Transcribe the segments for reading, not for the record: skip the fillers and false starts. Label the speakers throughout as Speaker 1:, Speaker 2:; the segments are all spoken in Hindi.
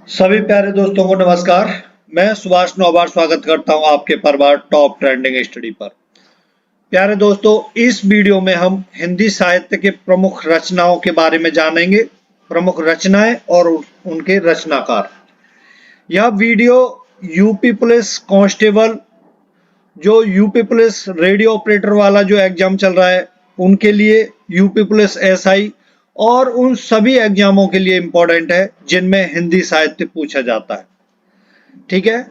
Speaker 1: सभी प्यारे दोस्तों को नमस्कार। मैं सुभाष नौबार स्वागत करता हूं आपके परिवार टॉप ट्रेंडिंग स्टडी पर। प्यारे दोस्तों, इस वीडियो में हम हिंदी साहित्य के प्रमुख रचनाओं के बारे में जानेंगे, प्रमुख रचनाएं और उनके रचनाकार। यह वीडियो यूपी पुलिस कांस्टेबल, जो यूपी पुलिस रेडियो ऑपरेटर वाला जो एग्जाम चल रहा है उनके लिए, यूपी पुलिस एसआई और उन सभी एग्जामों के लिए इम्पोर्टेंट है जिनमें हिंदी साहित्य पूछा जाता है। ठीक है।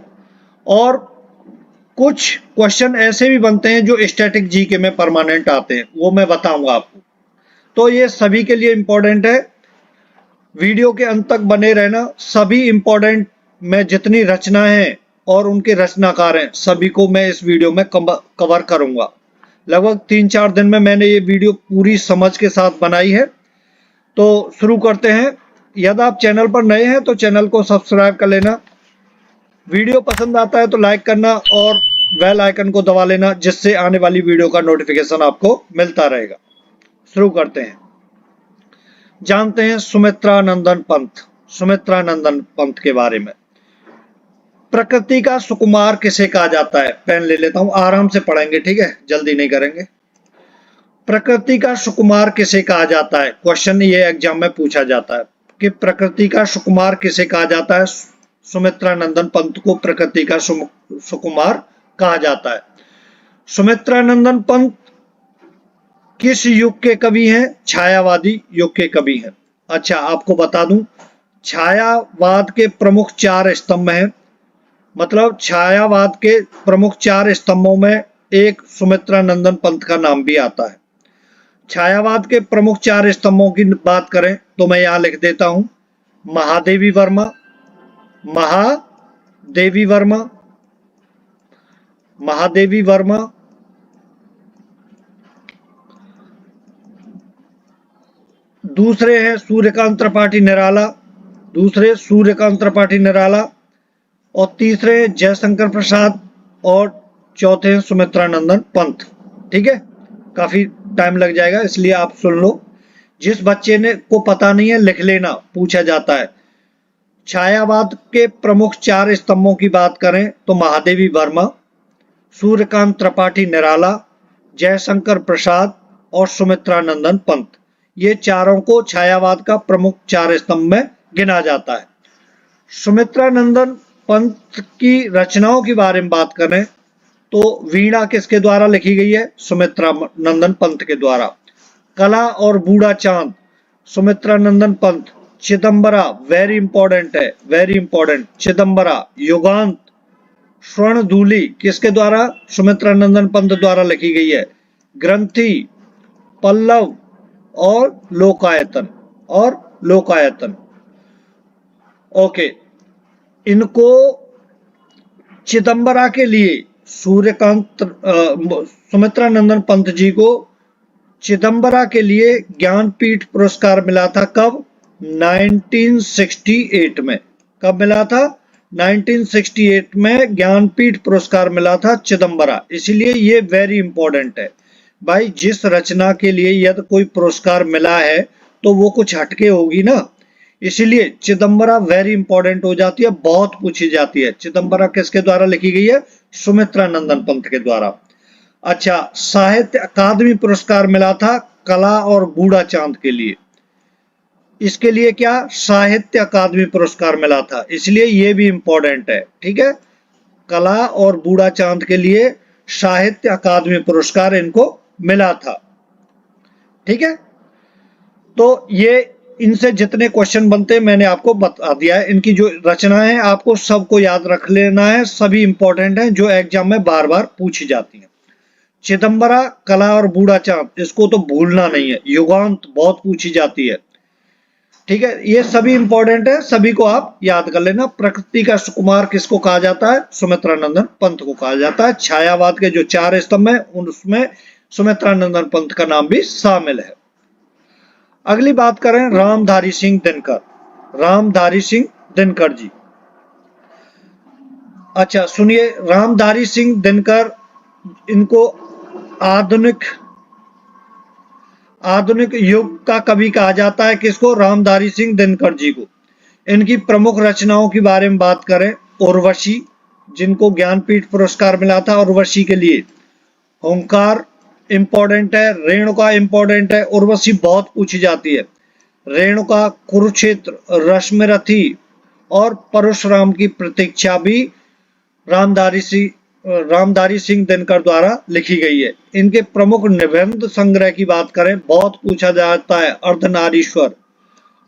Speaker 1: और कुछ क्वेश्चन ऐसे भी बनते हैं जो स्टैटिक जीके में परमानेंट आते हैं, वो मैं बताऊंगा आपको। तो ये सभी के लिए इम्पोर्टेंट है। वीडियो के अंत तक बने रहना। सभी इम्पोर्टेंट मैं जितनी रचना है और उनके रचनाकार हैं सभी को मैं इस वीडियो में कवर करूंगा। लगभग 3-4 दिन में मैंने ये वीडियो पूरी समझ के साथ बनाई है। तो शुरू करते हैं। यदि आप चैनल पर नए हैं तो चैनल को सब्सक्राइब कर लेना। वीडियो पसंद आता है तो लाइक करना और बेल आइकन को दबा लेना, जिससे आने वाली वीडियो का नोटिफिकेशन आपको मिलता रहेगा। शुरू करते हैं। जानते हैं सुमित्रा नंदन पंत, सुमित्रा नंदन पंत के बारे में। प्रकृति का सुकुमार किसे कहा जाता है? पेन ले लेता हूं, आराम से पढ़ेंगे, ठीक है, जल्दी नहीं करेंगे। प्रकृति का सुकुमार किसे कहा जाता है? क्वेश्चन ये एग्जाम में पूछा जाता है कि प्रकृति का सुकुमार किसे कहा जाता है। सुमित्रा नंदन पंत को प्रकृति का सुकुमार कहा जाता है। सुमित्रा नंदन पंत किस युग के कवि हैं? छायावादी युग के कवि हैं। अच्छा, आपको बता दूं, छायावाद के प्रमुख 4 स्तंभ हैं। मतलब छायावाद के प्रमुख 4 स्तंभों में एक सुमित्रा नंदन पंत का नाम भी आता है। छायावाद के प्रमुख 4 स्तंभों की बात करें तो मैं यहां लिख देता हूं। महादेवी वर्मा, महादेवी वर्मा, महादेवी वर्मा, दूसरे हैं सूर्यकांत त्रिपाठी निराला, दूसरे सूर्यकांत त्रिपाठी निराला, और तीसरे हैं जयशंकर प्रसाद, और चौथे हैं सुमित्रा नंदन पंत। ठीक है, काफी टाइम लग जाएगा इसलिए आप सुन लो। जिस बच्चे ने को पता नहीं है लिख लेना, पूछा जाता है। छायावाद के प्रमुख 4 स्तंभों की बात करें तो महादेवी वर्मा, सूर्यकांत त्रिपाठी निराला, जयशंकर प्रसाद और सुमित्रा नंदन पंत। ये चारों को छायावाद का प्रमुख 4 स्तंभ में गिना जाता है। सुमित्रा नंदन पंत की रचनाओं के बारे में बात करें तो वीणा किसके द्वारा लिखी गई है? सुमित्रा नंदन पंत के द्वारा। कला और बूढ़ा चांद, सुमित्रा नंदन पंत। चिदंबरा, वेरी इंपॉर्टेंट है, वेरी इंपॉर्टेंट, चिदंबरा। युगांत, स्वर्णधूलि किसके द्वारा? सुमित्रा नंदन पंत द्वारा लिखी गई है। ग्रंथि, पल्लव और लोकायतन, और लोकायतन। ओके, इनको चिदंबरा के लिए सुमित्रा नंदन पंत जी को चिदंबरा के लिए ज्ञानपीठ पुरस्कार मिला था। कब? 1968 में। कब मिला था? 1968 में ज्ञानपीठ पुरस्कार मिला था चिदंबरा। इसीलिए ये वेरी इंपॉर्टेंट है भाई। जिस रचना के लिए यदि कोई पुरस्कार मिला है तो वो कुछ हटके होगी ना, इसीलिए चिदंबरा वेरी इंपॉर्टेंट हो जाती है, बहुत पूछी जाती है। चिदंबरा किसके द्वारा लिखी गई है? सुमित्रा नंदन पंत के द्वारा। अच्छा, साहित्य अकादमी पुरस्कार मिला था कला और बूढ़ा चांद के लिए। इसके लिए क्या? साहित्य अकादमी पुरस्कार मिला था, इसलिए ये भी इंपॉर्टेंट है। ठीक है, कला और बूढ़ा चांद के लिए साहित्य अकादमी पुरस्कार इनको मिला था। ठीक है, तो ये इनसे जितने क्वेश्चन बनते हैं मैंने आपको बता दिया है। इनकी जो रचना है आपको सबको याद रख लेना है, सभी इंपॉर्टेंट हैं जो एग्जाम में बार बार पूछी जाती हैं। चिदंबरा, कला और बूढ़ा चांद, इसको तो भूलना नहीं है। युगांत बहुत पूछी जाती है। ठीक है, ये सभी इंपॉर्टेंट है, सभी को आप याद कर लेना। प्रकृति का सुकुमार किसको कहा जाता है? सुमित्रा नंदन पंत को कहा जाता है। छायावाद के जो 4 स्तंभ है उसमें सुमित्रा नंदन पंत का नाम भी शामिल है। अगली बात करें रामधारी सिंह दिनकर, रामधारी सिंह दिनकर जी। अच्छा सुनिए, रामधारी सिंह दिनकर, इनको आधुनिक युग का कवि कहा जाता है। किसको? रामधारी सिंह दिनकर जी को। इनकी प्रमुख रचनाओं के बारे में बात करें, उर्वशी, जिनको ज्ञानपीठ पुरस्कार मिला था उर्वशी के लिए। ओंकार इंपॉर्टेंट है, रेणुका इंपॉर्टेंट है, उर्वशी बहुत पूछी जाती है। रेणुका, कुरुक्षेत्र, रश्मिरथी और परशुराम की प्रतीक्षा भी रामधारी सिंह दिनकर द्वारा लिखी गई है। इनके प्रमुख निबंध संग्रह की बात करें, बहुत पूछा जाता है, अर्धनारीश्वर।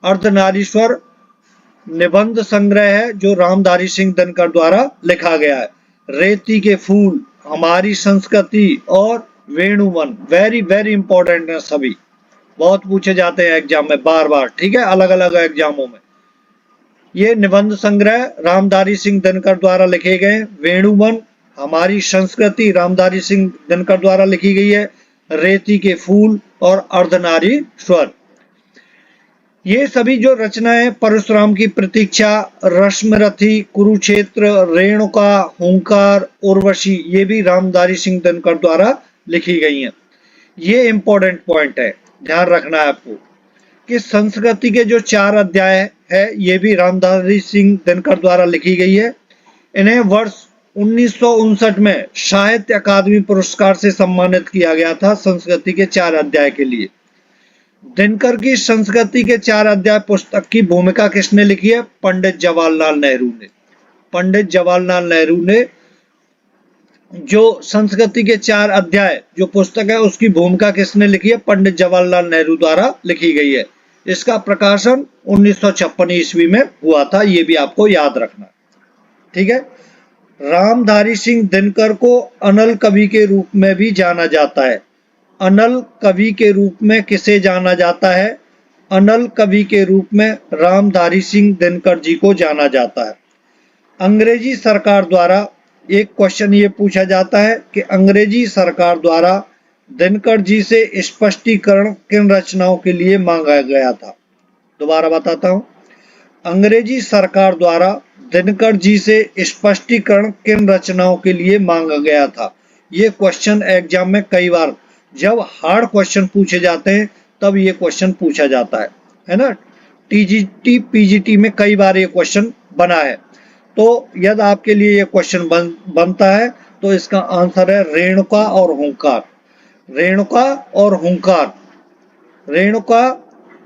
Speaker 1: अर्धनारीश्वर निबंध संग्रह है जो रामधारी सिंह दिनकर द्वारा लिखा गया है। रेती के फूल, हमारी संस्कृति और वेणुवन वेरी वेरी इंपॉर्टेंट है, सभी बहुत पूछे जाते हैं एग्जाम में बार बार, ठीक है, अलग अलग एग्जामों में। ये निबंध संग्रह रामधारी सिंह दिनकर द्वारा लिखे गए। वेणुवन, हमारी संस्कृति रामधारी सिंह दिनकर द्वारा लिखी गई है। रेती के फूल और अर्धनारीश्वर, ये सभी जो रचनाएं, परशुराम की प्रतीक्षा, रश्मिरथी, कुरुक्षेत्र, रेणुका, हुंकार, उर्वशी, ये भी रामधारी सिंह दिनकर द्वारा लिखी गई हैं। ये इंपॉर्टेंट पॉइंट है, ध्यान रखना है आपको कि संस्कृति के जो 4 अध्याय है ये भी रामधारी सिंह दिनकर द्वारा लिखी गई है। इन्हें वर्ष 1959 में साहित्य अकादमी पुरस्कार से सम्मानित किया गया था संस्कृति के 4 अध्याय के लिए। दिनकर की संस्कृति के 4 अध्याय पुस्तक की भूमिका किसने लिखी है? पंडित जवाहरलाल नेहरू ने। पंडित जवाहरलाल नेहरू ने जो संस्कृति के 4 अध्याय जो पुस्तक है उसकी भूमिका किसने लिखी है? पंडित जवाहरलाल नेहरू द्वारा लिखी गई है। इसका प्रकाशन 1956 ईस्वी में हुआ था, ये भी आपको याद रखना, ठीक है। रामधारी सिंह दिनकर को अनल कवि के रूप में भी जाना जाता है। अनल कवि के रूप में किसे जाना जाता है? अनल कवि के रूप में रामधारी सिंह दिनकर जी को जाना जाता है। अंग्रेजी सरकार द्वारा, एक क्वेश्चन ये पूछा जाता है कि अंग्रेजी सरकार द्वारा दिनकर जी से स्पष्टीकरण किन रचनाओं के लिए मांगा गया था? दोबारा बताता हूं, अंग्रेजी सरकार द्वारा दिनकर जी से स्पष्टीकरण किन रचनाओं के लिए मांगा गया था? ये क्वेश्चन एग्जाम में कई बार जब हार्ड क्वेश्चन पूछे जाते हैं तब ये क्वेश्चन पूछा जाता है ना। टीजीटी पीजीटी में कई बार ये क्वेश्चन बना है, तो यदि आपके लिए ये क्वेश्चन बनता है तो इसका आंसर है रेणुका और हुंकार। रेणुका और हुंकार, रेणुका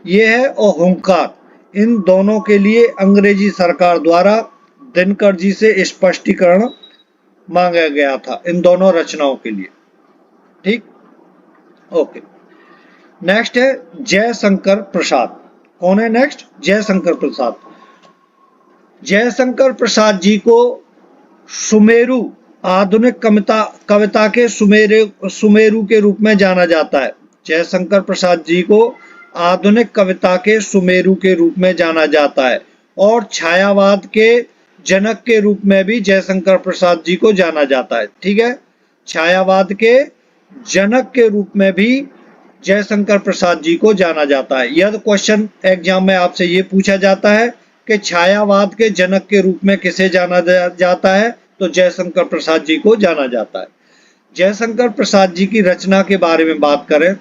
Speaker 1: ये है और हुंकार, इन दोनों के लिए अंग्रेजी सरकार द्वारा दिनकर जी से स्पष्टीकरण मांगा गया था, इन दोनों रचनाओं के लिए, ठीक, ओके। नेक्स्ट है जयशंकर प्रसाद। कौन है नेक्स्ट? जयशंकर प्रसाद। जयशंकर प्रसाद जी को सुमेरु, आधुनिक कविता के सुमेरु के रूप में जाना जाता है। जयशंकर प्रसाद जी को आधुनिक कविता के सुमेरु के रूप में जाना जाता है और छायावाद के जनक के रूप में भी जयशंकर प्रसाद जी को जाना जाता है, ठीक है। छायावाद के जनक के रूप में भी जयशंकर प्रसाद जी को जाना जाता है। यदि क्वेश्चन एग्जाम में आपसे ये पूछा जाता है कि छायावाद के जनक के रूप में किसे जाना जाता है, तो जयशंकर प्रसाद जी को जाना जाता है। जयशंकर प्रसाद जी की रचना के बारे में बात करें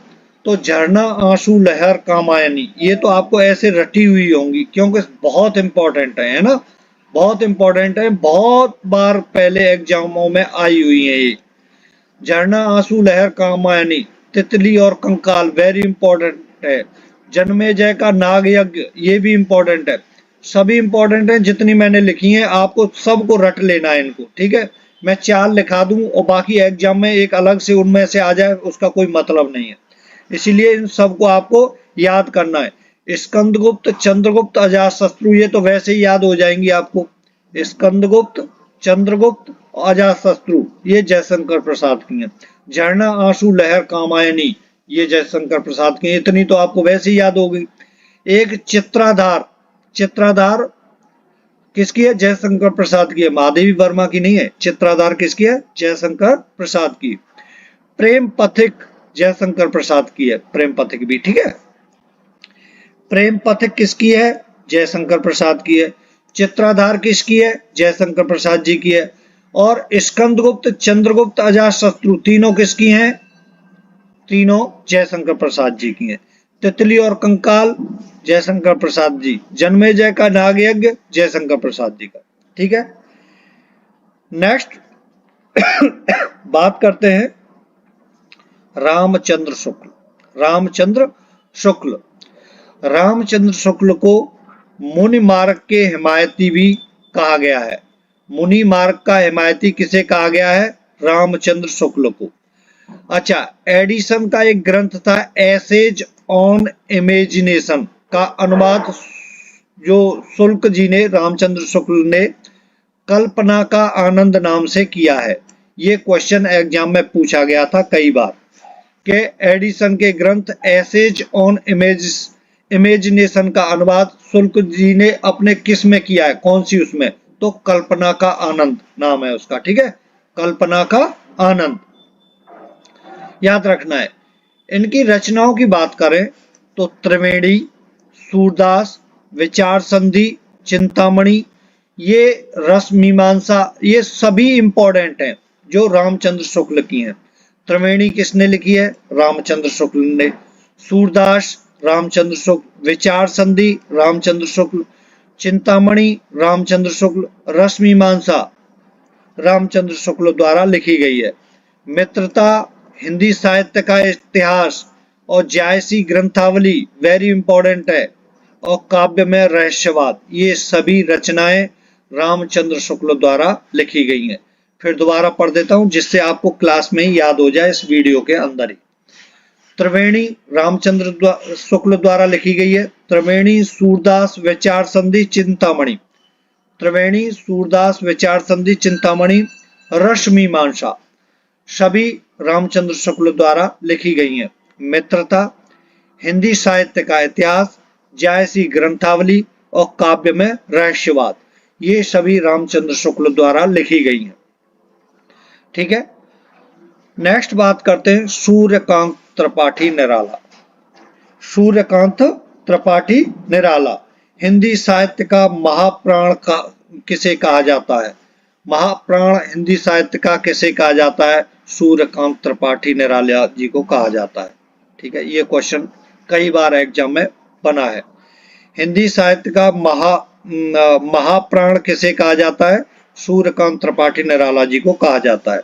Speaker 1: तो झरना, आंसू, लहर, कामायनी, ये तो आपको ऐसे रटी हुई होंगी क्योंकि बहुत इंपॉर्टेंट है ना, बहुत इंपॉर्टेंट है, बहुत बार पहले एग्जामों में आई हुई है ये। झरना, आंसू, लहर, कामायनी, तितली और कंकाल वेरी इंपॉर्टेंट है। जन्मेजय का नाग यज्ञ, ये भी इंपॉर्टेंट है। सभी इंपॉर्टेंट है, जितनी मैंने लिखी है आपको सबको रट लेना है इनको, ठीक है। मैं 4 लिखा दूं और बाकी एग्जाम में एक अलग से उनमें से आ जाए उसका कोई मतलब नहीं है, इसीलिए इन सबको आपको याद करना है। स्कंदगुप्त, चंद्रगुप्त, अजातशत्रु, ये तो वैसे ही याद हो जाएंगी आपको। स्कंदगुप्त, चंद्रगुप्त, अजातशत्रु, ये जयशंकर प्रसाद की हैं। झरना, आंसू, लहर, कामायनी, ये जयशंकर प्रसाद की, इतनी तो आपको वैसे ही याद होगी। एक चित्राधार, चित्राधार किसकी है? जयशंकर प्रसाद की है, महादेवी वर्मा की नहीं है। चित्राधार किसकी है? जयशंकर प्रसाद की। प्रेम पथिक जयशंकर प्रसाद की है, प्रेम पथिक भी, ठीक है। प्रेम पथिक किसकी है? जयशंकर प्रसाद की है। चित्राधार किसकी है? जयशंकर प्रसाद जी की है। और स्कंदगुप्त, चंद्रगुप्त, अजातशत्रु, तीनों किसकी हैं? तीनों जयशंकर प्रसाद जी की हैं। तितली और कंकाल जयशंकर प्रसाद जी। जन्मेजय का नाग यज्ञ जयशंकर प्रसाद जी का। ठीक है, नेक्स्ट बात करते हैं रामचंद्र शुक्ल। रामचंद्र शुक्ल, रामचंद्र शुक्ल को मुनि मार्ग के हिमायती भी कहा गया है। मुनि मार्ग का हिमायती किसे कहा गया है? रामचंद्र शुक्ल को। अच्छा, एडिसन का एक ग्रंथ था एसेज ऑन इमेजिनेशन का अनुवाद जो शुक्ल जी ने, रामचंद्र शुक्ल ने कल्पना का आनंद नाम से किया है। ये क्वेश्चन एग्जाम में पूछा गया था कई बार कि एडिसन के ग्रंथ एसेज ऑन इमेजिनेशन का अनुवाद शुक्ल जी ने अपने किस में किया है, कौन सी उसमें? तो कल्पना का आनंद नाम है उसका। ठीक है, कल्पना का आनंद याद रखना है। इनकी रचनाओं की बात करें तो त्रिवेणी, सूरदास, विचार संधि, चिंतामणि, ये रस मीमांसा, ये सभी इंपॉर्टेंट हैं जो रामचंद्र शुक्ल की हैं। त्रिवेणी किसने लिखी है? रामचंद्र शुक्ल ने। सूरदास रामचंद्र शुक्ल, विचार संधि रामचंद्र शुक्ल, चिंतामणि रामचंद्र शुक्ल, रस मीमांसा रामचंद्र शुक्ल द्वारा लिखी गई है। मित्रता, हिंदी साहित्य का इतिहास और जायसी ग्रंथावली वेरी इंपॉर्टेंट है, और काव्य में रहस्यवाद, ये सभी रचनाएं रामचंद्र शुक्ल द्वारा लिखी गई हैं। फिर दोबारा पढ़ देता हूं जिससे आपको क्लास में ही याद हो जाए इस वीडियो के अंदर ही। त्रिवेणी रामचंद्र शुक्ल द्वारा लिखी गई है। त्रिवेणी, सूरदास, विचार संधि, चिंतामणि। त्रिवेणी, सूरदास, विचार संधि, चिंतामणि, रस मीमांसा सभी रामचंद्र शुक्ल द्वारा लिखी गई हैं। मित्रता, हिंदी साहित्य का इतिहास, जायसी ग्रंथावली और काव्य में रहस्यवाद, ये सभी रामचंद्र शुक्ल द्वारा लिखी गई हैं। ठीक है, नेक्स्ट बात करते हैं सूर्यकांत त्रिपाठी निराला। सूर्यकांत त्रिपाठी निराला हिंदी साहित्य का महाप्राण का किसे कहा जाता है? महाप्राण हिंदी साहित्य का किसे कहा जाता है? सूर्यकांत त्रिपाठी निराला जी को कहा जाता है। ठीक है, ये क्वेश्चन कई बार एग्जाम में बना है। हिंदी साहित्य का महाप्राण किसे कहा जाता है? सूर्यकांत त्रिपाठी निराला जी को कहा जाता है।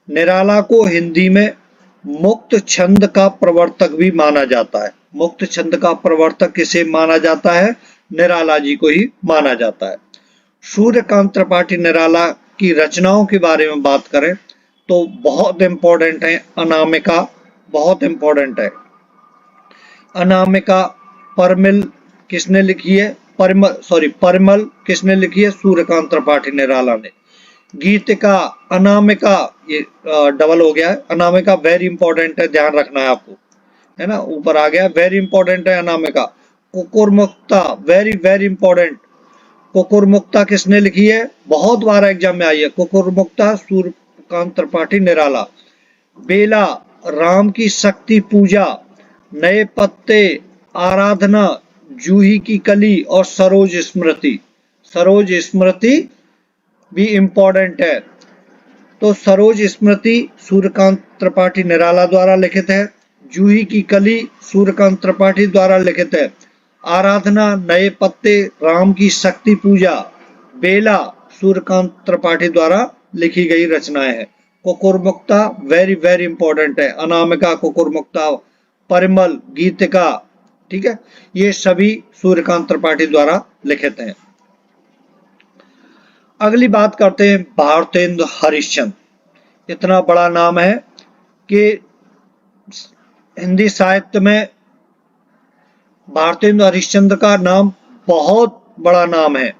Speaker 1: निराला को हिंदी में मुक्त छंद का प्रवर्तक भी माना जाता है। मुक्त छंद का प्रवर्तक किसे माना जाता है? निराला जी को ही माना जाता है। सूर्यकांत त्रिपाठी निराला की रचनाओं के बारे में बात करें तो बहुत इंपॉर्टेंट है। अनामिका बहुत इंपॉर्टेंट है। अनामिका परिमल किसने लिखी है? परिमल किसने लिखी है? सूर्यकांत त्रिपाठी निराला ने। गीतिका, अनामिका, ये डबल हो गया है। अनामिका वेरी इंपॉर्टेंट है, ध्यान रखना है आपको, है ना, ऊपर आ गया, वेरी इंपॉर्टेंट है Anamika. Kukurmutta very very important. Kukurmutta किसने लिखी है? बहुत बार एग्जाम में आई है। कुकुरमुक्ता सूर्यकांत त्रिपाठी निराला। बेला, राम की शक्ति पूजा, नए पत्ते, आराधना, जूही की कली और सरोज स्मृति। सरोज स्मृति भी इंपॉर्टेंट है। तो सरोज स्मृति सूर्यकांत त्रिपाठी निराला द्वारा लिखित है। जूही की कली सूर्यकांत त्रिपाठी द्वारा लिखित है। आराधना, नए पत्ते, राम की शक्ति पूजा, बेला सूर्यकांत त्रिपाठी द्वारा लिखी गई रचनाएं हैं। कुकुरमुक्ता वेरी वेरी इंपॉर्टेंट है। अनामिका, कुकुरमुक्ता, परिमल, गीतिका, ठीक है, ये सभी सूर्यकांत त्रिपाठी द्वारा लिखित हैं। अगली बात करते हैं भारतेंदु हरिश्चंद्र। इतना बड़ा नाम है कि हिंदी साहित्य में भारतेंदु हरिश्चंद्र का नाम बहुत बड़ा नाम है।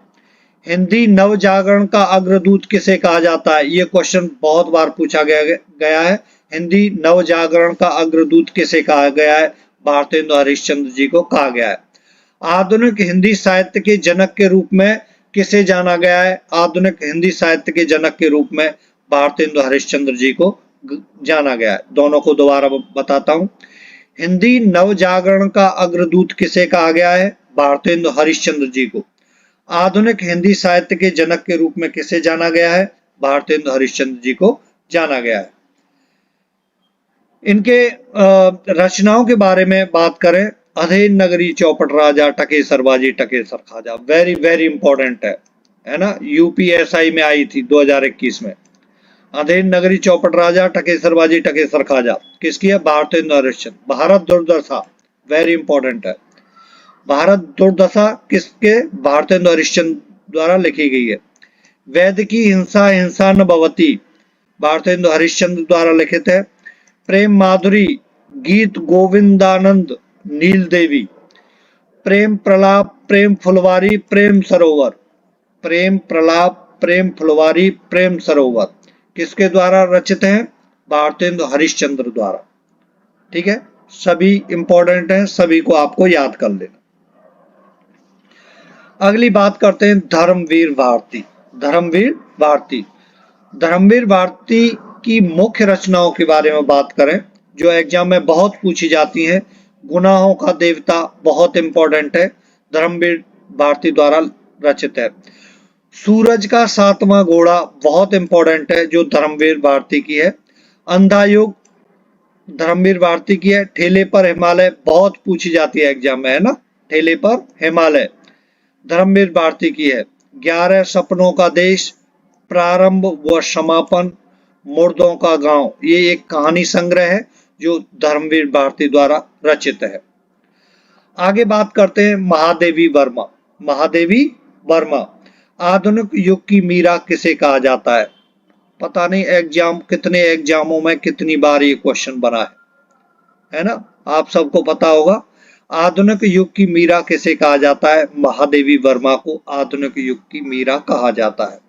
Speaker 1: हिंदी नवजागरण का अग्रदूत किसे कहा जाता है? ये क्वेश्चन बहुत बार पूछा गया है। हिंदी नवजागरण का अग्रदूत किसे कहा गया है? भारतेंदु हरिश्चंद्र जी को कहा गया है। आधुनिक हिंदी साहित्य के जनक के रूप में किसे जाना गया है? आधुनिक हिंदी साहित्य के जनक के रूप में भारतेंदु हरिश्चंद्र जी को जाना गया है। दोनों को दोबारा बताता हूं। हिंदी नवजागरण का अग्रदूत किसे कहा गया है? भारतेंदु हरिश्चंद्र जी को। आधुनिक हिंदी साहित्य के जनक के रूप में किसे जाना गया है? भारतेंदु हरिश्चंद्र जी को जाना गया है। इनके रचनाओं के बारे में बात करें अधेन नगरी चौपट राजा, टकेसर बाजी टकेसर खाजा। वेरी वेरी इंपॉर्टेंट है ना, यूपीएसआई में आई थी 2021 में। अधेन नगरी चौपट राजा, टकेसर बाजी टकेसर खाजा किसकी है? भारतेंदु हरिश्चंद्र। भारत दुर्दशा वेरी इंपॉर्टेंट है। भारत दुर्दशा किसके? भारतेंदु हरिश्चंद्र द्वारा लिखी गई है। वेद की हिंसा हिंसा न भवती, भारतेंदु हरिश्चंद्र द्वारा लिखित है। प्रेम माधुरी गीत गोविंदानंद नील देवी। प्रेम प्रलाप प्रेम फुलवारी प्रेम सरोवर, प्रेम प्रलाप प्रेम फुलवारी प्रेम सरोवर किसके द्वारा रचित हैं? भारतेंदु हरिश्चंद्र द्वारा। ठीक है, सभी इंपॉर्टेंट हैं, सभी को आपको याद कर लेना। अगली बात करते हैं धर्मवीर भारती। धर्मवीर भारती, धर्मवीर भारती की मुख्य रचनाओं के बारे में बात करें जो एग्जाम में बहुत पूछी जाती हैं। गुनाहों का देवता बहुत इंपॉर्टेंट है, धर्मवीर भारती द्वारा रचित है। सूरज का सातवां घोड़ा बहुत इंपॉर्टेंट है, जो धर्मवीर भारती की है। अंधा युग धर्मवीर भारती की है। ठेले पर हिमालय बहुत पूछी जाती है एग्जाम में, है ना, ठेले पर हिमालय धर्मवीर भारती की है। 11 सपनों का देश, प्रारंभ व समापन, मुर्दों का गांव, ये एक कहानी संग्रह है जो धर्मवीर भारती द्वारा रचित है। आगे बात करते हैं महादेवी वर्मा। महादेवी वर्मा, आधुनिक युग की मीरा किसे कहा जाता है? पता नहीं कितने एग्जामों में कितनी बार ये क्वेश्चन बना है ना, आप सबको पता होगा। आधुनिक युग की मीरा किसे कहा जाता है? महादेवी वर्मा को आधुनिक युग की मीरा कहा जाता है।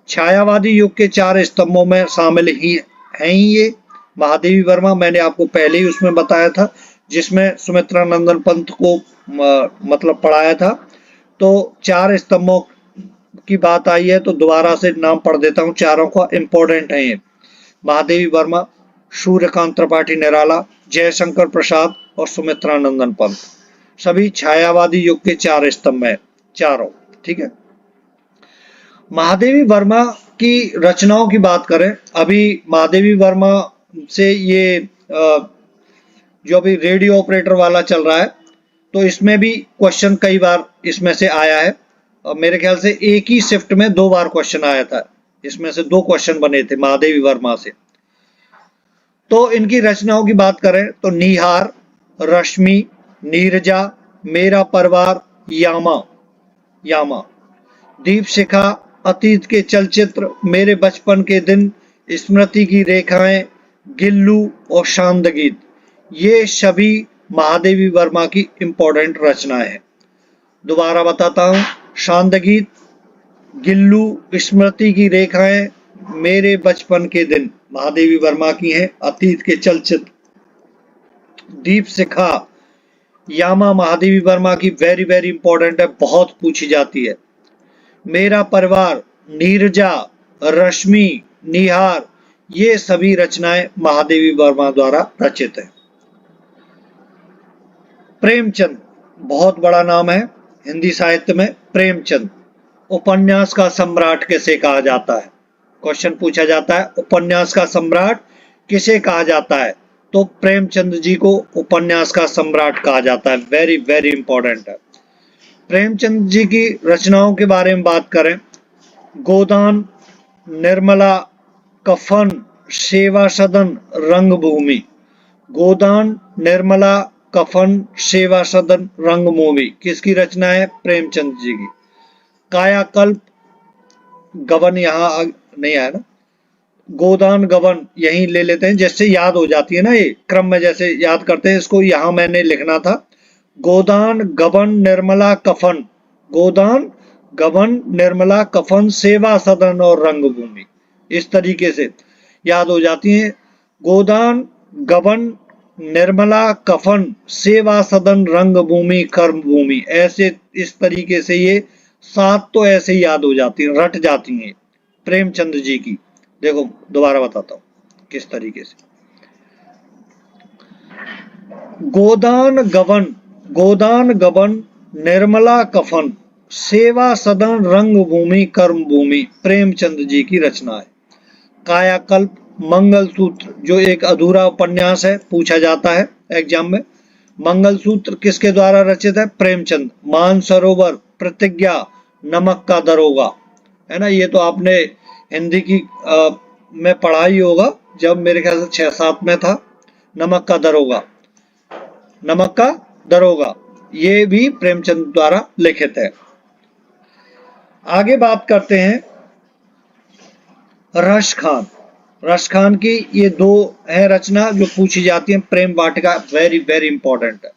Speaker 1: छायावादी युग के 4 स्तंभों में शामिल ही हैं ये महादेवी वर्मा। मैंने आपको पहले ही उसमें बताया था, जिसमें सुमित्रा नंदन पंत को मतलब पढ़ाया था। तो 4 स्तंभों की बात आई है तो दोबारा से नाम पढ़ देता हूँ, चारों का इंपॉर्टेंट है ये। महादेवी वर्मा, सूर्यकांत त्रिपाठी निराला, जयशंकर प्रसाद और सुमित्रा नंदन पंत, सभी छायावादी युग के 4 स्तंभ हैं चारों। ठीक है, महादेवी वर्मा की रचनाओं की बात करें, अभी महादेवी वर्मा से ये जो अभी रेडियो ऑपरेटर वाला चल रहा है, तो इसमें भी क्वेश्चन कई बार इसमें से आया है। मेरे ख्याल से एक ही शिफ्ट में 2 बार क्वेश्चन आया था, इसमें से 2 क्वेश्चन बने थे महादेवी वर्मा से। तो इनकी रचनाओं की बात करें तो निहार, रश्मि, नीरजा, मेरा परिवार, यामा, यामा, दीप शिखा, अतीत के चलचित्र, मेरे बचपन के दिन, स्मृति की रेखाएं, गिल्लू और शांत गीत, ये सभी महादेवी वर्मा की इंपॉर्टेंट रचनाएं हैं। दोबारा बताता हूं, शांत गीत, गिल्लू, स्मृति की रेखाएं, मेरे बचपन के दिन महादेवी वर्मा की हैं। अतीत के चलचित्र, दीप शिखा, यामा महादेवी वर्मा की वेरी वेरी इंपॉर्टेंट है, बहुत पूछी जाती है। मेरा परिवार, नीरजा, रश्मि, निहार, ये सभी रचनाएं महादेवी वर्मा द्वारा रचित है। प्रेमचंद बहुत बड़ा नाम है हिंदी साहित्य में। प्रेमचंद, उपन्यास का सम्राट किसे कहा जाता है? क्वेश्चन पूछा जाता है, उपन्यास का सम्राट किसे कहा जाता है? तो प्रेमचंद जी को उपन्यास का सम्राट कहा जाता है। वेरी वेरी इंपॉर्टेंट है। प्रेमचंद जी की रचनाओं के बारे में बात करें, गोदान, निर्मला, कफन, सेवा सदन, रंगभूमि। गोदान, निर्मला, कफन, सेवा सदन, रंगभूमि किसकी रचना है? प्रेमचंद जी की। कायाकल्प, गबन यहाँ नहीं आया ना, गोदान गबन यहीं ले लेते हैं, जैसे याद हो जाती है ना, ये क्रम में जैसे याद करते हैं, इसको यहां मैंने लिखना था। गोदान, गबन, निर्मला, कफन, गोदान, गबन, निर्मला, कफन, सेवा सदन और रंगभूमि, इस तरीके से याद हो जाती है। गोदान, गबन, निर्मला, कफन, सेवा सदन, रंगभूमि, कर्मभूमि, ऐसे इस तरीके से ये 7 तो ऐसे ही याद हो जाती है, रट जाती हैं प्रेमचंद जी की। देखो दोबारा बताता हूं किस तरीके से। गोदान गबन, गोदान गबन, निर्मला, कफन, सेवा सदन, रंगभूमि, कर्मभूमि प्रेमचंद जी की रचना है। कायाकल्प, मंगलसूत्र जो एक अधूरा उपन्यास है, पूछा जाता है एग्जाम में, मंगलसूत्र किसके द्वारा रचित है? प्रेमचंद। मानसरोवर, प्रतिज्ञा, नमक का दरोगा, है ना, ये तो आपने हिंदी की में पढ़ा ही होगा, जब मेरे ख्याल से 6-7 में था। नमक का दरोगा, नमक का दरोगा, ये भी प्रेमचंद द्वारा लिखित है। आगे बात करते हैं रश खान। रश खान की ये दो है रचना जो पूछी जाती है। प्रेम वाटिका वेरी वेरी इंपॉर्टेंट है,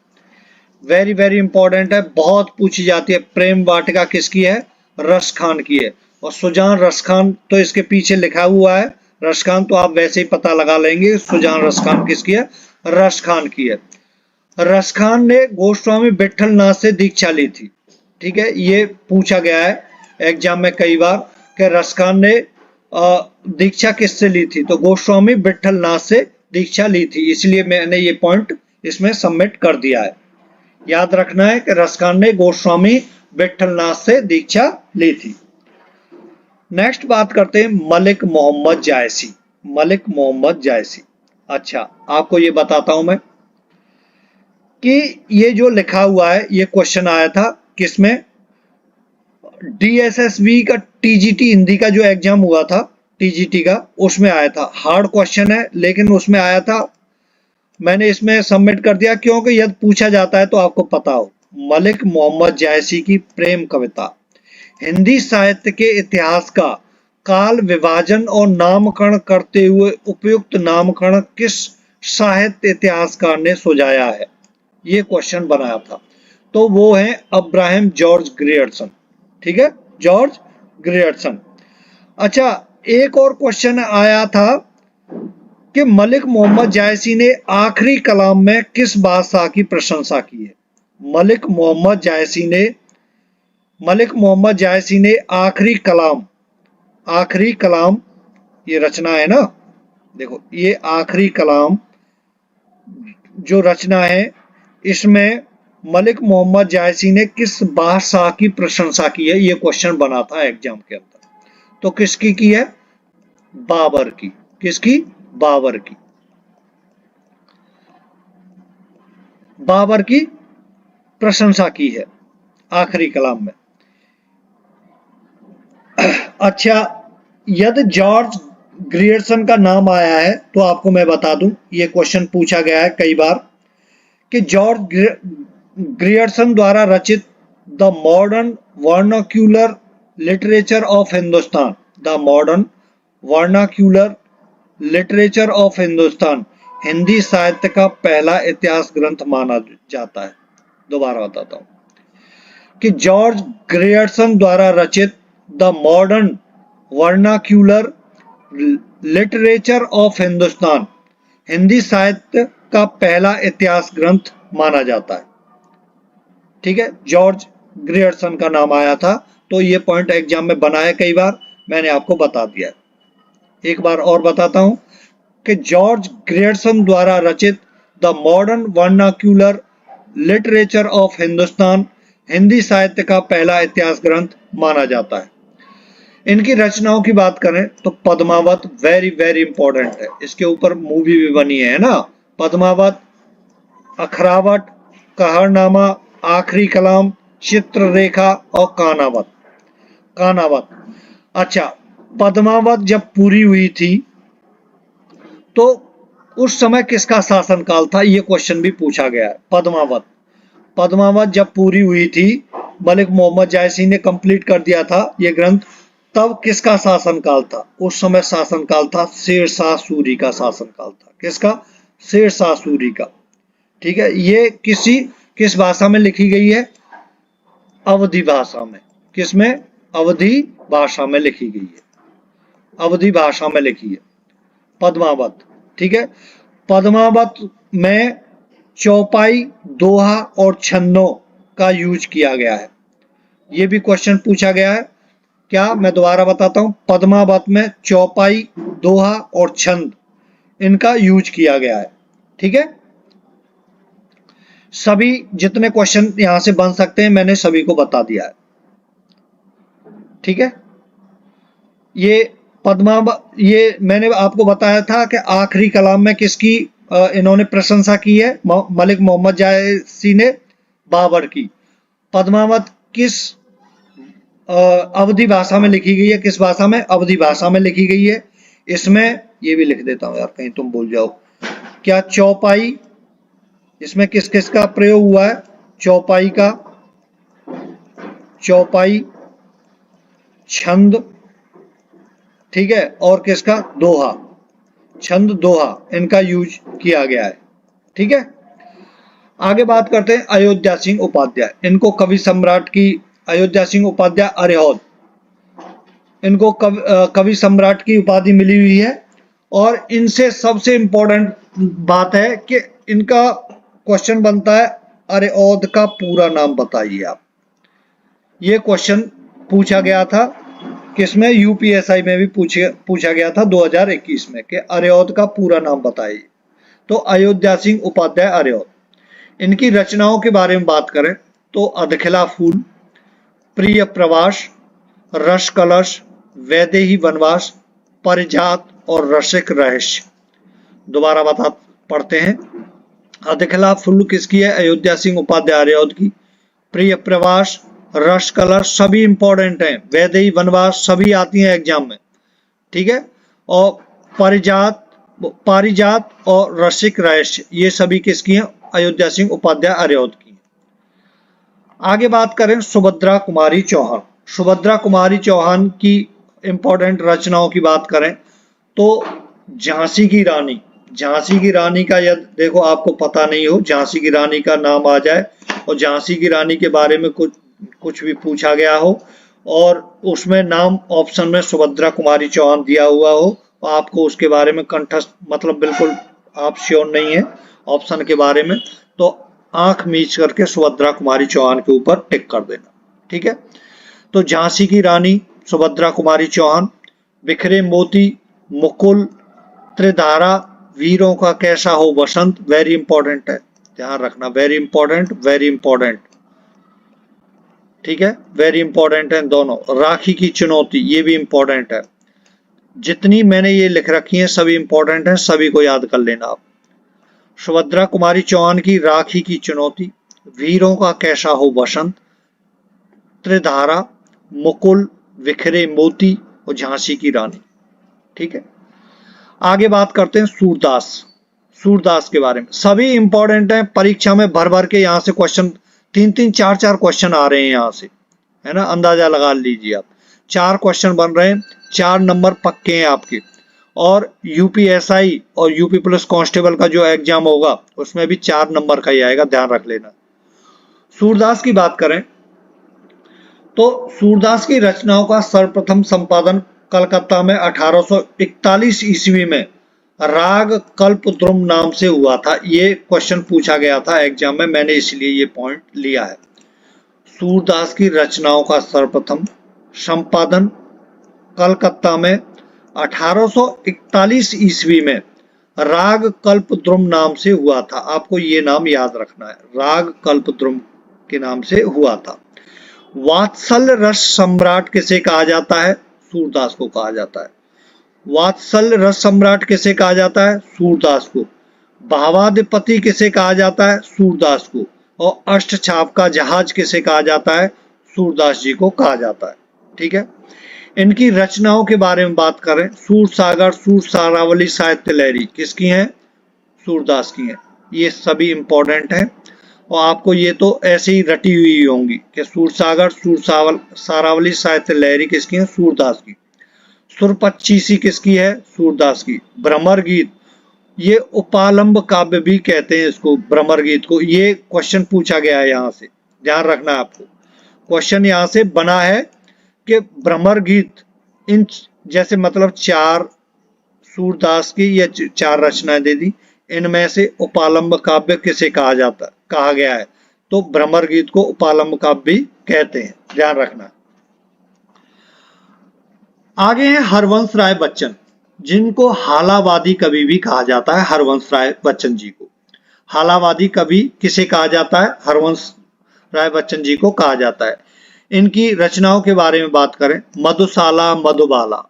Speaker 1: वेरी वेरी इंपॉर्टेंट है, बहुत पूछी जाती है। प्रेम वाटिका किसकी है? रश खान की है। और सुजान रश खान तो इसके पीछे लिखा हुआ है, रश खान तो आप वैसे ही पता लगा लेंगे। सुजान रश खान किसकी है? रश खान की है। रश खान ने गोस्वामी विट्ठल नाथ से दीक्षा ली थी। ठीक है, ये पूछा गया है एग्जाम में कई बार कि रश खान ने दीक्षा किससे ली थी? तो गोस्वामी विट्ठल नाथ से दीक्षा ली थी, इसलिए मैंने ये पॉइंट इसमें सबमिट कर दिया है। याद रखना है कि रश खान ने गोस्वामी विट्ठल नाथ से दीक्षा ली थी। नेक्स्ट बात करते हैं मलिक मोहम्मद जायसी। मलिक मोहम्मद जायसी, अच्छा आपको ये बताता हूं मैं कि ये जो लिखा हुआ है, ये क्वेश्चन आया था किसमें? DSSB का TGT हिंदी का जो एग्जाम हुआ था, TGT का, उसमें आया था। हार्ड क्वेश्चन है लेकिन उसमें आया था, मैंने इसमें सबमिट कर दिया क्योंकि यदि पूछा जाता है तो आपको पता हो। मलिक मोहम्मद जायसी की प्रेम कविता। हिंदी साहित्य के इतिहास का काल विभाजन और नामकरण करते हुए उपयुक्त नामकरण किस साहित्य इतिहासकार ने सुझाया है? ये क्वेश्चन बनाया था, तो वो है अब्राहम जॉर्ज ग्रियर्सन। ठीक है, जॉर्ज ग्रियर्सन। अच्छा, एक और क्वेश्चन आया था कि मलिक मोहम्मद जायसी ने आखिरी कलाम में किस बादशाह की प्रशंसा की है? मलिक मोहम्मद जायसी ने आखिरी कलाम, ये रचना है ना, देखो ये आखिरी कलाम जो रचना है, इसमें मलिक मोहम्मद जायसी ने किस बादशाह की प्रशंसा की है? ये क्वेश्चन बना था एग्जाम के अंदर। तो किसकी की है? बाबर की। किसकी? बाबर की। बाबर की प्रशंसा की है आखिरी कलाम में। अच्छा, यदि जॉर्ज ग्रियर्सन का नाम आया है तो आपको मैं बता दूं, ये क्वेश्चन पूछा गया है कई बार कि जॉर्ज ग्रियर्सन द्वारा रचित the modern vernacular literature of Hindustan, the modern vernacular literature of Hindustan Hindi साहित्य का पहला इतिहास ग्रंथ माना जाता है। दोबारा बताता हूं कि जॉर्ज ग्रियर्सन द्वारा रचित the modern vernacular literature of Hindustan Hindi साहित्य का पहला इतिहास ग्रंथ माना जाता है। ठीक है, जॉर्ज ग्रियर्सन का नाम आया था, तो ये पॉइंट एग्जाम में बना है कई बार, मैंने आपको बता दिया है। एक बार और बताता हूं कि जॉर्ज ग्रियर्सन द्वारा रचित the modern vernacular literature of Hindustan Hindi साहित्य का पहला इतिहास ग्रंथ माना जाता है। इनकी रचनाओं की बात करें तो पद्मावत वेरी वेरी इंपॉर्टेंट है, इसके ऊपर मूवी भी बनी है ना। पद्मावत, अखरावट, कहरनामा, आखिरी कलाम, चित्ररेखा और कानावत। कानावत, अच्छा, पद्मावत जब पूरी हुई थी तो उस समय किसका शासनकाल था? ये क्वेश्चन भी पूछा गया है। पद्मावत जब पूरी हुई थी, मलिक मोहम्मद जायसी ने कंप्लीट कर दिया था ये ग्रंथ, तब किसका शासनकाल था? उस समय शासनकाल था शेरशाह सूरी का शासनकाल था। किसका? शेरशाह सूरी का। ठीक है, ये किस भाषा में लिखी गई है? अवधी भाषा में। किसमें? अवधी भाषा में लिखी गई है, अवधी भाषा में लिखी है पद्मावत। ठीक है, पद्मावत में चौपाई, दोहा और छंदों का यूज किया गया है। ये भी क्वेश्चन पूछा गया है। क्या? मैं दोबारा बताता हूं, पद्मावत में चौपाई, दोहा और छंद, इनका यूज किया गया है। ठीक है, सभी जितने क्वेश्चन यहां से बन सकते हैं मैंने सभी को बता दिया है। ठीक है, ये मैंने आपको बताया था कि आखिरी कलाम में किसकी इन्होंने प्रशंसा की है मलिक मोहम्मद जायसी ने बाबर की। पद्मावत किस अवधी भाषा में लिखी गई है? किस भाषा में? अवधी भाषा में लिखी गई है। इसमें ये भी लिख देता हूं यार, कहीं तुम भूल जाओ। क्या चौपाई, इसमें किस किस का प्रयोग हुआ है? चौपाई का, चौपाई, छंद, ठीक है, और किसका? दोहा, छंद, दोहा, इनका यूज किया गया है। ठीक है, आगे बात करते हैं अयोध्या सिंह उपाध्याय। इनको कवि सम्राट की, अयोध्या सिंह उपाध्याय अरेहौद, इनको कवि सम्राट की उपाधि मिली हुई है। और इनसे सबसे इंपॉर्टेंट बात है कि इनका क्वेश्चन बनता है अरेहौद का पूरा नाम बताइए आप। ये क्वेश्चन पूछा गया था किसमें? यूपीएसआई में भी पूछा गया था 2021 में कि अरेहौद का पूरा नाम बताइए। तो अयोध्या सिंह उपाध्याय अरेहौद। इनकी रचनाओं के बारे में बात करें तो अधखिला फूल, प्रिय प्रवास, रस कलश, वैदेही वनवास, परिजात और रसिक रहस्य। दोबारा पढ़ते हैं। अधखिला फूल किसकी है? अयोध्या सिंह उपाध्याय अरेहौद की। प्रिय प्रवास, रस कलश सभी इंपॉर्टेंट हैं। वैदेही वनवास सभी आती हैं एग्जाम में, ठीक है। और पारिजात और रसिक रहस्य ये सभी किसकी हैं? अयोध्या सिंह उपाध्याय अरेहौद की। आगे बात करें सुभद्रा कुमारी चौहान। सुभद्रा कुमारी चौहान की इंपॉर्टेंट रचनाओं की बात करें तो झांसी की रानी, झांसी की रानी का यदि देखो आपको पता नहीं हो, झांसी की रानी का नाम आ जाए और झांसी की रानी के बारे में कुछ भी पूछा गया हो और उसमें नाम ऑप्शन में सुभद्रा कुमारी चौहान दिया हुआ हो, तो आपको उसके बारे में कंठस्थ, मतलब बिल्कुल आप श्योर नहीं है ऑप्शन के बारे में, तो आंख मीच करके सुभद्रा कुमारी चौहान के ऊपर टिक कर देना, ठीक है। तो झांसी की रानी सुभद्रा कुमारी चौहान, बिखरे मोती, मुकुल, त्रिधारा, वीरों का कैसा हो बसंत, वेरी इंपॉर्टेंट है, ध्यान रखना, वेरी इंपॉर्टेंट, वेरी इंपॉर्टेंट, ठीक है, वेरी इंपॉर्टेंट है दोनों। राखी की चुनौती ये भी इंपॉर्टेंट है। जितनी मैंने ये लिख रखी हैं सभी इंपॉर्टेंट हैं, सभी को याद कर लेना आप। सुभद्रा कुमारी चौहान की राखी की चुनौती, वीरों का कैसा हो बसंत, त्रिधारा, मुकुल, बिखरे मोती और झांसी की रानी, ठीक है। आगे बात करते हैं सूरदास। सूरदास के बारे में सभी इंपॉर्टेंट हैं, परीक्षा में भर भर के यहाँ से क्वेश्चन 3-3, 4-4 क्वेश्चन आ रहे हैं यहाँ से, है ना, अंदाजा लगा लीजिए आप। 4 क्वेश्चन बन रहे हैं, 4 नंबर पक्के हैं आपके। और यूपीएसआई और यूपी पुलिस कांस्टेबल का जो एग्जाम होगा उसमें भी 4 नंबर का ही आएगा, ध्यान रख लेना। सूरदास की बात करें तो सूरदास की रचनाओं का सर्वप्रथम संपादन कलकत्ता में 1841 ईस्वी में राग कल्पद्रुम नाम से हुआ था। ये क्वेश्चन पूछा गया था एग्जाम में, मैंने इसलिए ये पॉइंट लिया है। सूरदास की रचनाओं का सर्वप्रथम संपादन कलकत्ता में 1841 ईस्वी में राग कल्पद्रुम नाम से हुआ था। आपको ये नाम याद रखना है, राग कल्पद्रुम के नाम से हुआ था। वात्सल्य रस सम्राट किसे कहा जाता है? सूरदास को कहा जाता है। वात्सल्य रस सम्राट किसे कहा जाता है? सूरदास को। भावाधिपति किसे कहा जाता है? सूरदास को। और अष्टछाप का जहाज किसे कहा जाता है? सूरदास जी को कहा जाता है, ठीक है। इनकी रचनाओं के बारे में बात करें, सूरसागर, सूरसारावली, साहित्य लहरी किसकी हैं? सूरदास की हैं। ये सभी इंपॉर्टेंट हैं और आपको ये तो ऐसे ही रटी हुई होंगी कि सूरसागर, सूरसारावली, साहित्य लहरी किसकी है? सूरदास की। सुरपच्चीसी किसकी है? सूरदास की। भ्रमर गीत, ये उपालंब काव्य भी कहते हैं इसको, भ्रमर गीत को। ये क्वेश्चन पूछा गया है यहाँ से, ध्यान रखना आपको। क्वेश्चन यहाँ से बना है कि भ्रमर गीत, इन जैसे मतलब 4 सूरदास की ये 4 रचनाएं दे दी, इनमें से उपालंब काव्य किसे कहा गया है? तो भ्रमर गीत को उपालंब काव्य भी कहते हैं, ध्यान रखना। आगे हैं हरवंश राय बच्चन, जिनको हालावादी कवि भी कहा जाता है। हरवंश राय बच्चन जी को हालावादी कवि किसे कहा जाता है? हरवंश राय बच्चन जी को कहा जाता है। इनकी रचनाओं के बारे में बात करें, मधुशाला, मधुबाला,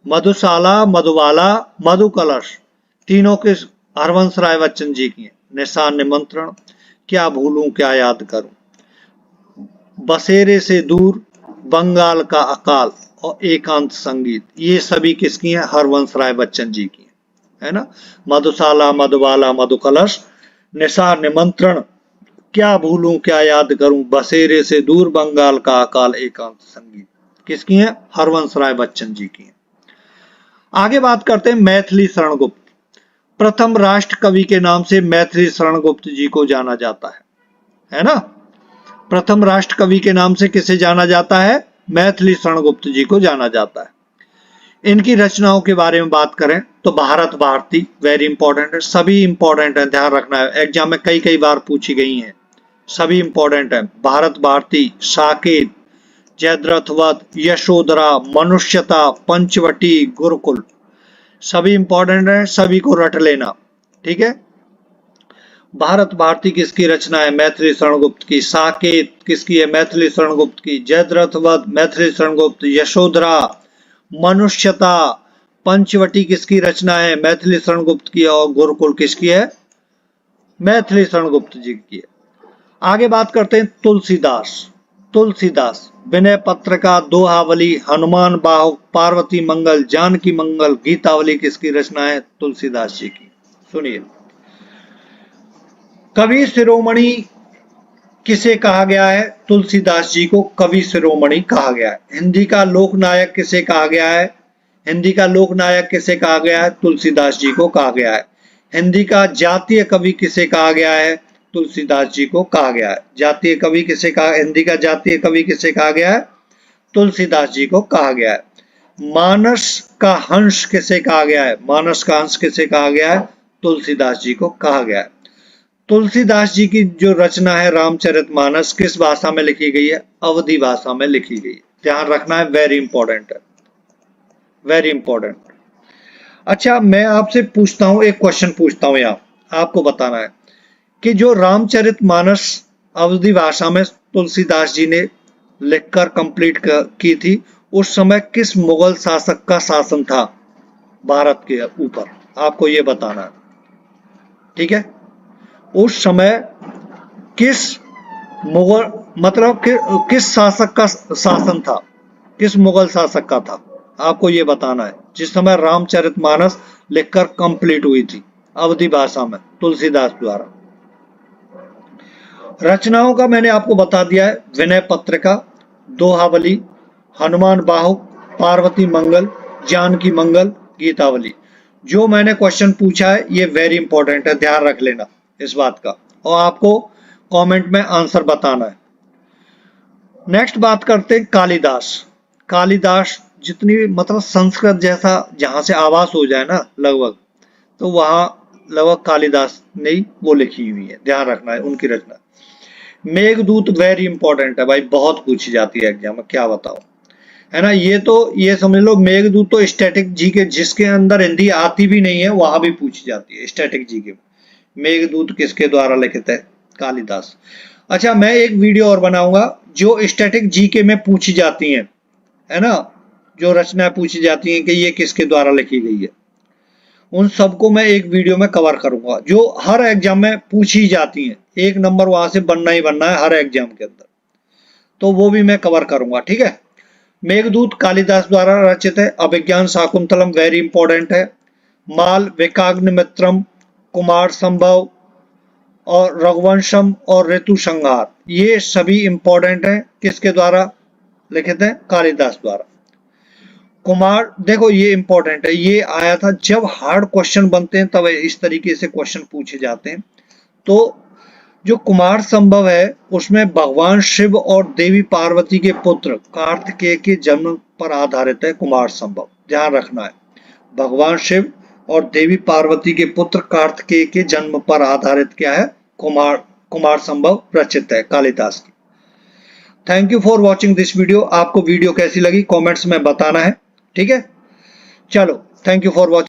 Speaker 1: मधुशाला, मधुबाला, मधुकलश, तीनों हरवंश राय बच्चन जी की हैं। निशान निमंत्रण, क्या भूलूं क्या याद करूं, बसेरे से दूर, बंगाल का अकाल और एकांत संगीत, ये सभी किसकी हैं? हरवंश राय बच्चन जी की है ना। मधुशाला, मधुबाला, मधुकलश, निशान निमंत्रण, क्या भूलूं क्या याद करूं, बसेरे से दूर, बंगाल का अकाल, एकांत संगीत, किसकी हैं? हरवंश राय बच्चन जी की हैं। आगे बात करते हैं मैथिली शरण गुप्त। प्रथम राष्ट्र कवि के नाम से मैथिली शरण गुप्त जी को जाना जाता है ना। प्रथम राष्ट्र कवि के नाम से किसे जाना जाता है? मैथिली शरण गुप्त जी को जाना जाता है। इनकी रचनाओं के बारे में बात करें तो भारत भारती वेरी इंपॉर्टेंट है, सभी इंपॉर्टेंट है, ध्यान रखना है, एग्जाम में कई बार पूछी गई हैं, सभी इंपॉर्टेंट है। भारत भारती, साकेत, जयद्रथ वध, यशोधरा, मनुष्यता, पंचवटी, गुरुकुल, सभी इंपॉर्टेंट है, सभी को रट लेना, ठीक है। भारत भारती किसकी रचना है? मैथिली शरण गुप्त की। साकेत किसकी है? मैथिली शरण गुप्त की। जयद्रथ वध, मैथिली शरण गुप्त। यशोधरा, मनुष्यता, पंचवटी किसकी रचना है? मैथिली शरण गुप्त की। और गुरुकुल किसकी है? मैथिली शरण गुप्त जी की है। आगे बात करते हैं तुलसीदास। तुलसीदास विनय पत्रिका, दोहावली, हनुमान बाहुक, पार्वती मंगल, जानकी मंगल, गीतावली किसकी रचना है? तुलसीदास जी की। सुनिए, कवि शिरोमणि किसे कहा गया है? तुलसीदास जी को कवि शिरोमणि कहा गया है। हिंदी का लोकनायक किसे कहा गया है? हिंदी का लोकनायक किसे कहा गया है? तुलसीदास जी को कहा गया है। हिंदी का जातीय कवि किसे कहा गया है? तुलसीदास जी को कहा गया है। जातीय कवि किसे कहा? हिंदी का जातीय कवि किसे कहा गया है? तुलसीदास जी को कहा गया है। मानस का हंस किसे कहा गया है? मानस का हंस किसे कहा गया है? तुलसीदास जी को कहा गया है। तुलसीदास जी की जो रचना है रामचरितमानस, किस भाषा में लिखी गई है? अवधी भाषा में लिखी गई है, ध्यान रखना है, वेरी इंपॉर्टेंट है, वेरी इंपॉर्टेंट। अच्छा, मैं आपसे पूछता हूं, एक क्वेश्चन पूछता हूं, यहाँ आपको बताना है कि जो रामचरितमानस अवधी भाषा में तुलसीदास जी ने लिखकर कंप्लीट की थी, उस समय किस मुगल शासक का शासन था भारत के ऊपर? आपको ये बताना है, ठीक है। उस समय किस मुगल, मतलब किस शासक का शासन था, किस मुगल शासक का था, आपको ये बताना है, जिस समय रामचरितमानस लिखकर कंप्लीट हुई थी अवधी भाषा में तुलसीदास द्वारा। रचनाओं का मैंने आपको बता दिया है, विनय पत्रिका, दोहावली, हनुमान बाहुक, पार्वती मंगल, जानकी मंगल, गीतावली। जो मैंने क्वेश्चन पूछा है ये वेरी इंपॉर्टेंट है, ध्यान रख लेना इस बात का, और आपको कमेंट में आंसर बताना है। नेक्स्ट बात करते हैं कालिदास। कालिदास जितनी, मतलब संस्कृत जैसा जहां से आवास हो जाए ना लगभग, तो वहां लगभग कालिदास ने ही वो लिखी हुई है, ध्यान रखना है उनकी रचना। मेघदूत वेरी इंपॉर्टेंट है भाई, बहुत पूछी जाती है एग्जाम में, क्या बताओ, है ना। ये तो ये समझ लो, मेघदूत तो स्टैटिक जीके, जिसके अंदर हिंदी आती भी नहीं है वहां भी पूछी जाती है स्टैटिक जीके। मेघदूत किसके द्वारा लिखित है? कालिदास। अच्छा, मैं एक वीडियो और बनाऊंगा जो स्टैटिक जीके में पूछी जाती हैं, है ना, जो रचना पूछी जाती हैं कि ये किसके द्वारा लिखी गई है, उन सबको मैं एक वीडियो में कवर करूंगा, जो हर एग्जाम में पूछी जाती हैं, 1 नंबर वहां से बनना ही बनना है हर एग्जाम के अंदर, तो वो भी मैं कवर करूंगा, ठीक है। मेघदूत कालिदास द्वारा रचित है। अभिज्ञान शाकुंतलम वेरी इंपॉर्टेंट है। माल विकाग्निमित्रम, कुमार संभव और रघुवंशम और ऋतु संहार, ये सभी इंपॉर्टेंट हैं, किसके द्वारा लिखित है? कालिदास द्वारा। कुमार, देखो ये इंपॉर्टेंट है, ये आया था जब हार्ड क्वेश्चन बनते हैं तब इस तरीके से क्वेश्चन पूछे जाते हैं। तो जो कुमार संभव है उसमें भगवान शिव और देवी पार्वती के पुत्र कार्तिकेय के जन्म पर आधारित है कुमार संभव, ध्यान रखना है। भगवान शिव और देवी पार्वती के पुत्र कार्तिकेय के जन्म पर आधारित क्या है? कुमार संभव रचित है कालिदास की। Thank you for watching this video. आपको वीडियो कैसी लगी कमेंट्स में बताना है, ठीक है। चलो, थैंक यू फॉर वॉचिंग।